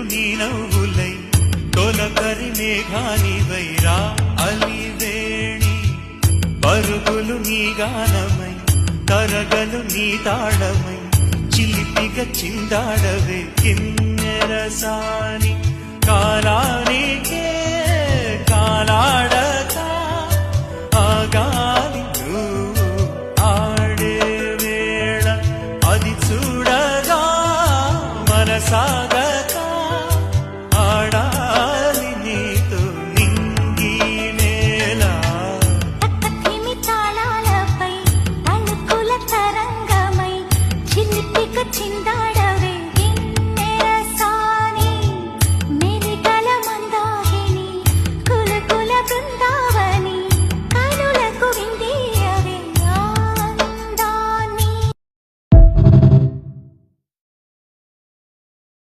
నీ నవ్వులై తొలకరి మేఘానివైరా అలివేణి పరుగులు నీ గానమై తరగలు నీ తాళమై చిలిపిగా చిందాడవే కిన్నెరసాని కాలానికే కాలాడక ఆగాలి నువ్వు ఆడే వేళ అది చూడగా మనసాగక